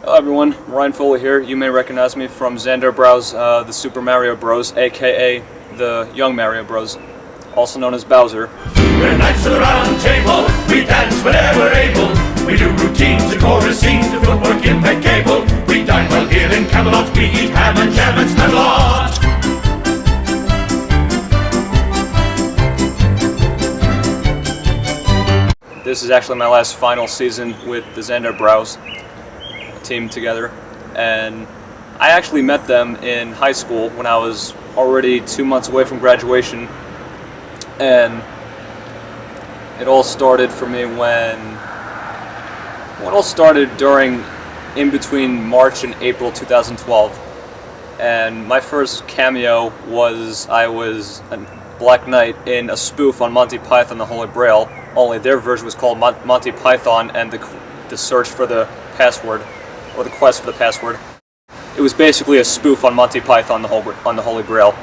Hello everyone, Ryan Foley here. You may recognize me from Zaandarbrow's The Super Mario Bros, aka the Young Mario Bros, also known as Bowser. We're knights of the round table, we dance whenever able. We do routines and chorus scenes, the footwork impeccable. We dine well here in Camelot, we eat ham and jam and spend a lot. This is actually my last final season with the Zaandarbrows team together, and I actually met them in high school when I was already 2 months away from graduation, and it all started for me in between March and April 2012, and my first cameo was I was a Black Knight in a spoof on Monty Python the Holy Grail, only their version was called Monty Python and the search for the password, or the quest for the password. It was basically a spoof on Monty Python on the Holy Grail.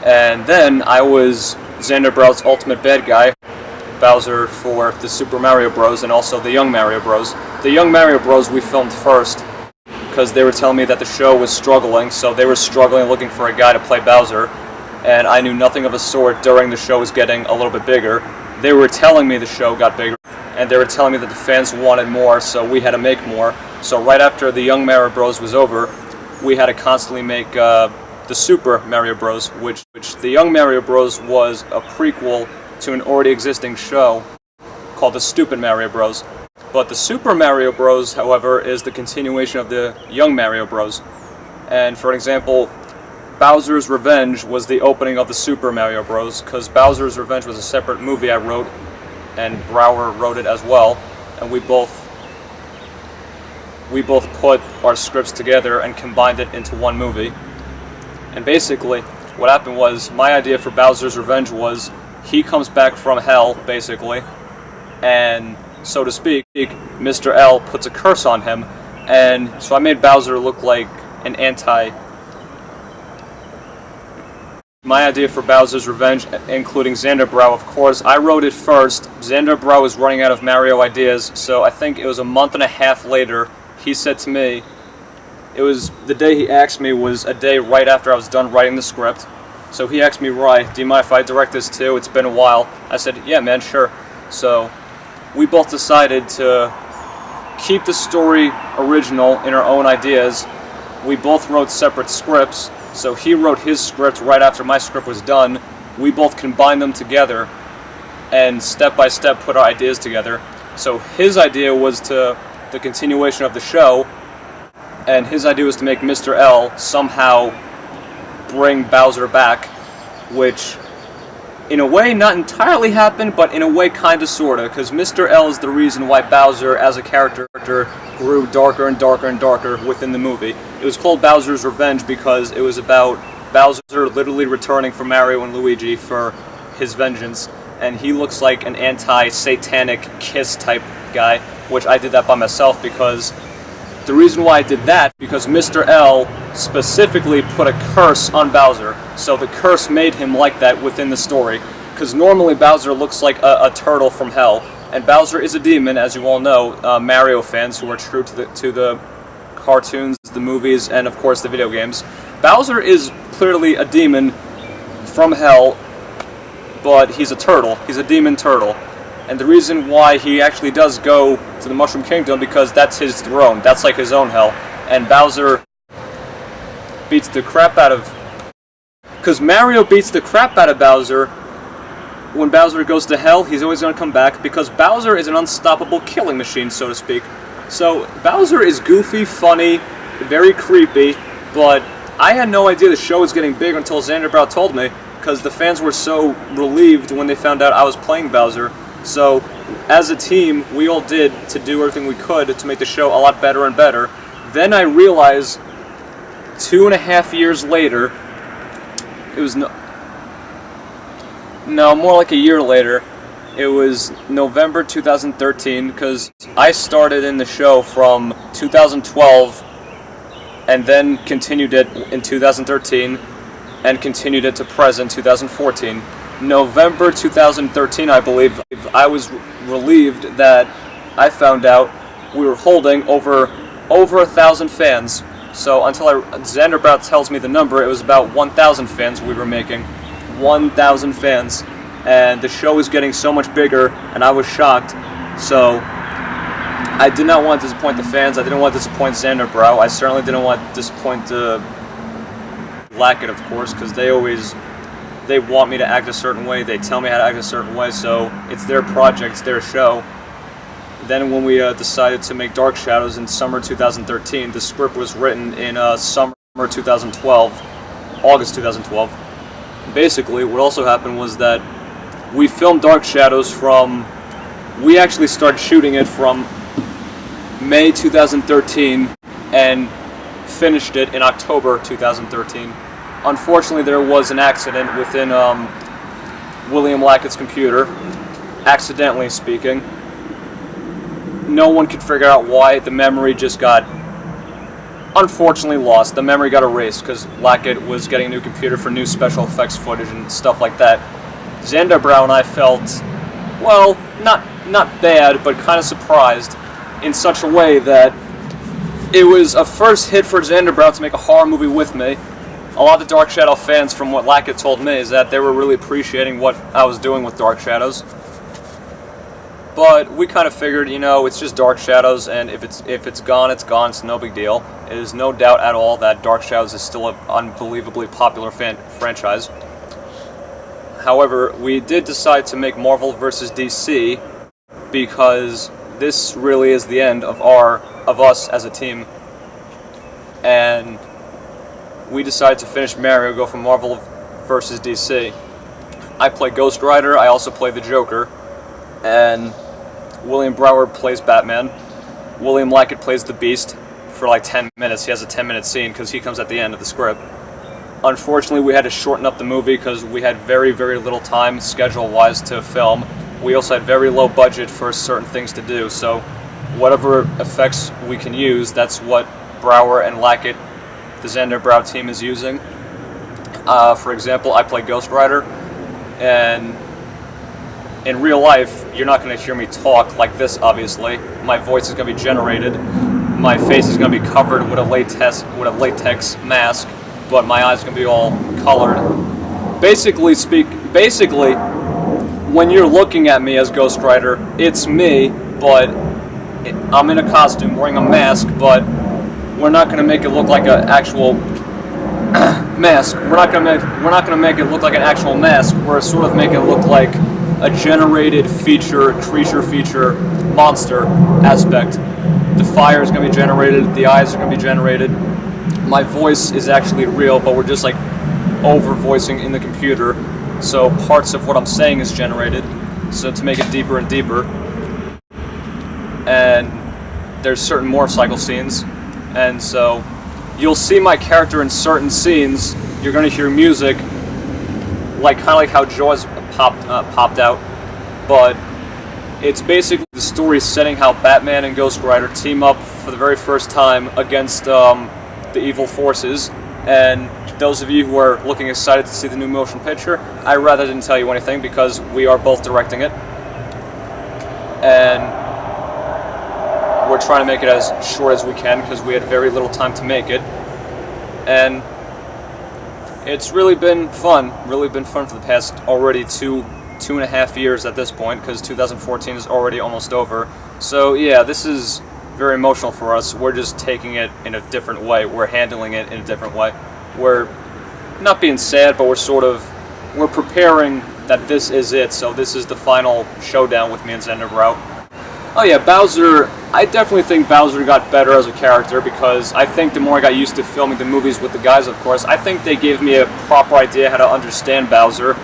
And then I was Zaandarbrow's ultimate bad guy, Bowser, for the Super Mario Bros. And also the Young Mario Bros. The Young Mario Bros. We filmed first because they were telling me that the show was struggling, so they were struggling looking for a guy to play Bowser, and I knew nothing of a sort during the show was getting a little bit bigger. They were telling me the show got bigger, and they were telling me that the fans wanted more, so we had to make more. So right after the Young Mario Bros. Was over, we had to constantly make the Super Mario Bros., which the Young Mario Bros. Was a prequel to an already existing show called the Stupid Mario Bros. But the Super Mario Bros., however, is the continuation of the Young Mario Bros. And for example, Bowser's Revenge was the opening of the Super Mario Bros. Because Bowser's Revenge was a separate movie I wrote, and Brower wrote it as well, and we both put our scripts together and combined it into one movie. And basically, what happened was, my idea for Bowser's Revenge was, he comes back from hell, basically, and, so to speak, Mr. L puts a curse on him, and so I made Bowser look like an My idea for Bowser's Revenge, including Zaandarbrow, of course, I wrote it first. Zaandarbrow was running out of Mario ideas, so I think it was a month and a half later, he said to me, it was the day he asked me was a day right after I was done writing the script. So he asked me, Ryan, do you mind if I direct this too? It's been a while. I said, yeah man, sure. So we both decided to keep the story original in our own ideas. We both wrote separate scripts. So he wrote his script right after my script was done. We both combined them together and step by step put our ideas together. So his idea was the continuation of the show, and his idea was to make Mr. L somehow bring Bowser back, which in a way not entirely happened, but in a way kinda sorta, because Mr. L is the reason why Bowser as a character grew darker and darker and darker within the movie. It was called Bowser's Revenge because it was about Bowser literally returning for Mario and Luigi for his vengeance, and he looks like an anti-satanic Kiss type guy, which I did that by myself because the reason why I did that, because Mr. L specifically put a curse on Bowser, so the curse made him like that within the story, because normally Bowser looks like a turtle from hell, and Bowser is a demon, as you all know, Mario fans who are true to the cartoons, the movies, and of course the video games. Bowser is clearly a demon from hell, but he's a turtle. He's a demon turtle. And the reason why he actually does go to the Mushroom Kingdom, because that's his throne. That's like his own hell. And Bowser beats the crap out of... Because Mario beats the crap out of Bowser. When Bowser goes to hell, he's always going to come back, because Bowser is an unstoppable killing machine, so to speak. So Bowser is goofy, funny, very creepy, but I had no idea the show was getting big until Zaandarbrow told me, because the fans were so relieved when they found out I was playing Bowser. So, as a team, we all did to do everything we could to make the show a lot better and better. Then I realized, 2.5 years later, it was more like a year later, it was November 2013, because I started in the show from 2012, and then continued it in 2013, and continued it to present 2014. November 2013, I believe, I was relieved that I found out we were holding over over 1,000 fans. So until Zaandarbrow tells me the number, it was about 1,000 fans we were making. 1,000 fans. And the show was getting so much bigger, and I was shocked. So I did not want to disappoint the fans. I didn't want to disappoint Zaandarbrow. I certainly didn't want to disappoint Lackett, of course, because they want me to act a certain way. They tell me how to act a certain way, so it's their project, it's their show. Then when we decided to make Dark Shadows in summer 2013, the script was written in summer 2012, August 2012. Basically, what also happened was that we filmed Dark Shadows we actually started shooting it from May 2013 and finished it in October 2013. Unfortunately, there was an accident within William Lackett's computer, accidentally speaking. No one could figure out why. The memory just got, unfortunately, lost. The memory got erased because Lackett was getting a new computer for new special effects footage and stuff like that. Zaandarbrow and I felt, well, not bad, but kind of surprised in such a way that it was a first hit for Zaandarbrow to make a horror movie with me. A lot of the Dark Shadow fans, from what Lackett told me, is that they were really appreciating what I was doing with Dark Shadows. But we kind of figured, it's just Dark Shadows, and if it's gone, it's gone. It's no big deal. It is no doubt at all that Dark Shadows is still an unbelievably popular franchise. However, we did decide to make Marvel vs. DC because this really is the end of us as a team, and we decided to finish Mario, go from Marvel vs. DC. I play Ghost Rider. I also play the Joker, and William Broward plays Batman. William Lackett plays the Beast for like 10 minutes. He has a 10-minute scene because he comes at the end of the script. Unfortunately, we had to shorten up the movie because we had very, very little time schedule-wise to film. We also had very low budget for certain things to do, so whatever effects we can use, that's what Brower and Lackett, the Zaandarbrow team, is using. For example, I play Ghost Rider, and in real life, you're not going to hear me talk like this, obviously. My voice is going to be generated. My face is going to be covered with a latex mask, but my eyes are going to be all colored. Basically, when you're looking at me as Ghost Rider, it's me, but I'm in a costume wearing a mask, but we're not going to make it look like an actual mask. We're not going to make it look like an actual mask. We're sort of making it look like a generated creature feature, monster aspect. The fire is going to be generated, the eyes are going to be generated. My voice is actually real, but we're just like over-voicing in the computer, so parts of what I'm saying is generated, so to make it deeper and deeper. And there's certain motorcycle scenes, and so you'll see my character in certain scenes. You're going to hear music, kind of like how Jaws popped out, but it's basically the story setting how Batman and Ghost Rider team up for the very first time against the evil forces. And those of you who are looking excited to see the new motion picture, I rather didn't tell you anything because we are both directing it, and we're trying to make it as short as we can because we had very little time to make it. And it's really been fun for the past already two and a half years at this point, because 2014 is already almost over. So yeah, this is very emotional for us. We're just taking it in a different way. We're handling it in a different way. We're not being sad, but we're preparing that this is it. So this is the final showdown with me and Zaandarbrow. Oh yeah, Bowser, I definitely think Bowser got better as a character because I think the more I got used to filming the movies with the guys, of course, I think they gave me a proper idea how to understand Bowser.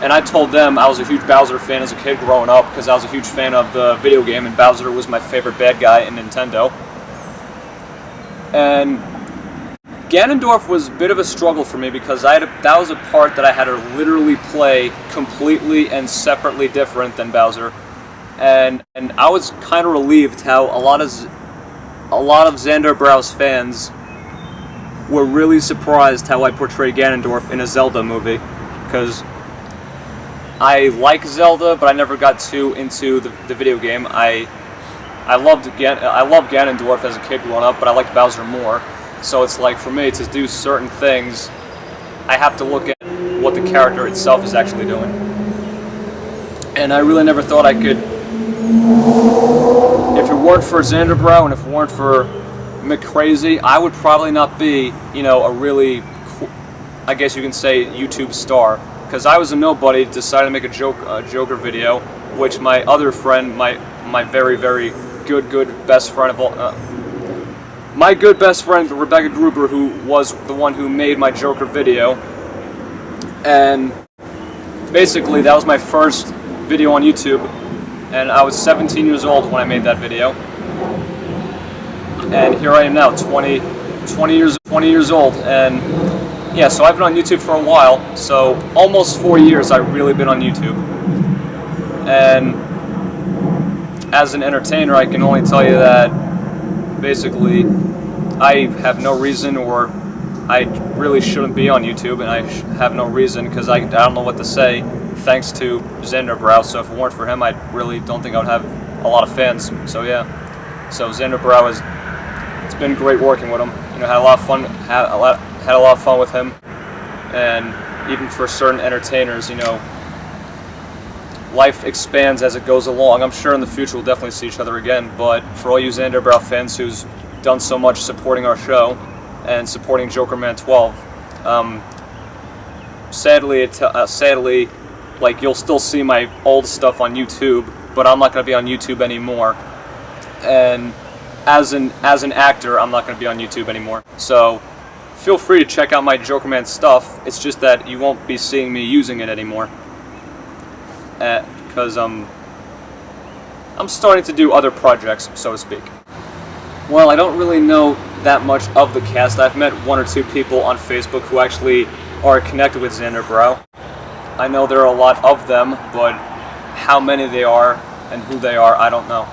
And I told them I was a huge Bowser fan as a kid growing up because I was a huge fan of the video game, and Bowser was my favorite bad guy in Nintendo. And Ganondorf was a bit of a struggle for me because that was a part that I had to literally play completely and separately different than Bowser. And I was kind of relieved how a lot of Zaandarbrow's fans were really surprised how I portrayed Ganondorf in a Zelda movie, because I like Zelda, but I never got too into the video game. I I loved Ganondorf as a kid growing up, but I liked Bowser more. So it's like, for me to do certain things, I have to look at what the character itself is actually doing. And I really never thought I could, if it weren't for Zaandarbrow and if it weren't for McCrazy, I would probably not be, a really, I guess you can say, YouTube star. Because I was a nobody, decided to make a Joker video, which my other friend, my very, very good best friend of all, my good best friend Rebecca Gruber, who was the one who made my Joker video, and basically that was my first video on YouTube, and I was 17 years old when I made that video, and here I am now, 20 years old, and yeah, so I've been on YouTube for a while, so almost 4 years I've really been on YouTube, and as an entertainer I can only tell you that basically I have no reason, or I really shouldn't be on YouTube, and I have no reason because I don't know what to say thanks to Zaandarbrow. So if it weren't for him, I really don't think I would have a lot of fans. So yeah, so Zaandarbrow it's been great working with him. Had a lot of fun, had a lot of fun with him, and even for certain entertainers, life expands as it goes along. I'm sure in the future we'll definitely see each other again, but for all you Zaandarbrow fans who's done so much supporting our show and supporting Jokerman 12, sadly, like, you'll still see my old stuff on YouTube, but I'm not going to be on YouTube anymore. And as an actor, I'm not going to be on YouTube anymore. So feel free to check out my Jokerman stuff. It's just that you won't be seeing me using it anymore, because I'm starting to do other projects, so to speak. Well, I don't really know that much of the cast. I've met one or two people on Facebook who actually are connected with Zaandarbrow. I know there are a lot of them, but how many they are and who they are, I don't know.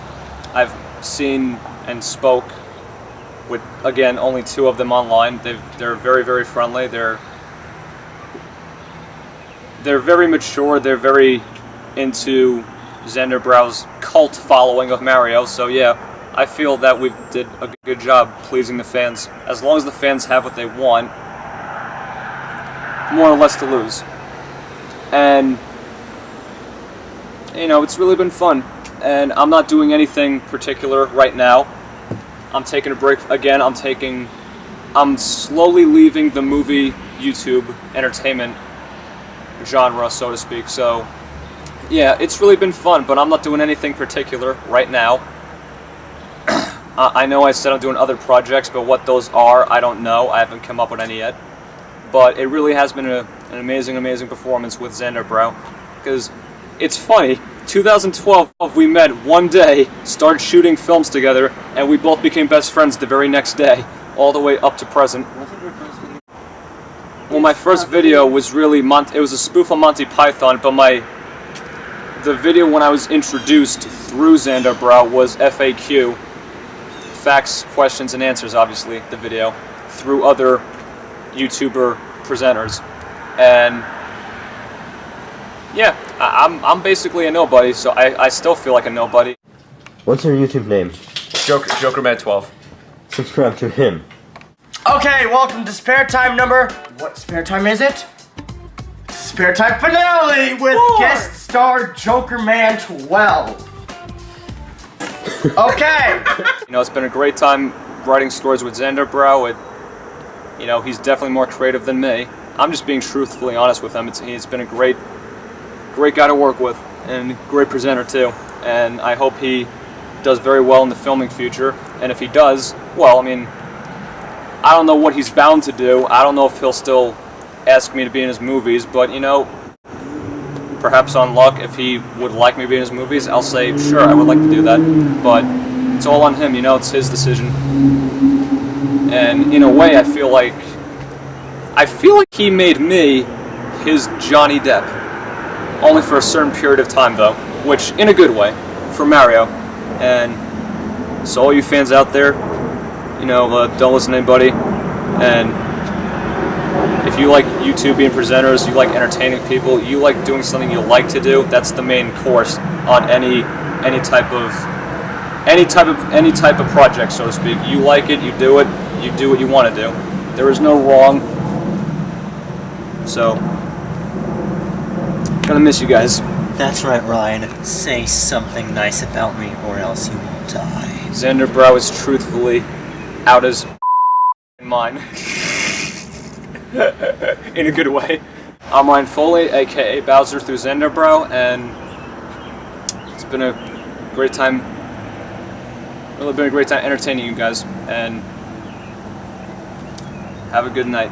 I've seen and spoke with, again, only two of them online. They're very, very friendly. They're very mature. They're very into Zaandarbrow's cult following of Mario. So yeah, I feel that we did a good job pleasing the fans. As long as the fans have what they want, more or less to lose. And it's really been fun. And I'm not doing anything particular right now. I'm taking a break again. I'm slowly leaving the movie YouTube entertainment genre, so to speak. So yeah, it's really been fun, but I'm not doing anything particular right now. I know I said I'm doing other projects, but what those are, I don't know. I haven't come up with any yet. But it really has been an amazing, amazing performance with Zaandarbrow. Because it's funny, 2012 we met one day, started shooting films together, and we both became best friends the very next day, all the way up to present. Well, my first video was really, it was a spoof on Monty Python, but the video when I was introduced through Zaandarbrow was FAQ. Facts, questions, and answers, obviously, the video, through other YouTuber presenters. And yeah, I'm basically a nobody, so I still feel like a nobody. What's your YouTube name? Jokerman 12. Subscribe to him. Okay, welcome to Spare Time number... What spare time is it? It's a Spare Time finale with guest star Jokerman 12. Okay! It's been a great time writing stories with Zaandarbrow. He's definitely more creative than me. I'm just being truthfully honest with him. He's been a great guy to work with, and great presenter too. And I hope he does very well in the filming future. And if he does, well, I don't know what he's bound to do. I don't know if he'll still ask me to be in his movies, but perhaps on luck, if he would like me to be in his movies, I'll say, sure, I would like to do that. But it's all on him, it's his decision. And in a way, I feel like he made me his Johnny Depp. Only for a certain period of time, though, which, in a good way, for Mario. And so all you fans out there, don't listen to anybody. And if you like YouTube being presenters, you like entertaining people, you like doing something you like to do, that's the main course on any type of any type of project, so to speak. You like it, you do what you want to do. There is no wrong. So, gonna miss you guys. That's right, Ryan. Say something nice about me, or else you will die. Zaandarbrow is truthfully out as mine. In a good way. I'm Ryan Foley, aka Bowser through Zaandarbrow, and it's been a great time. Really been a great time entertaining you guys, and have a good night.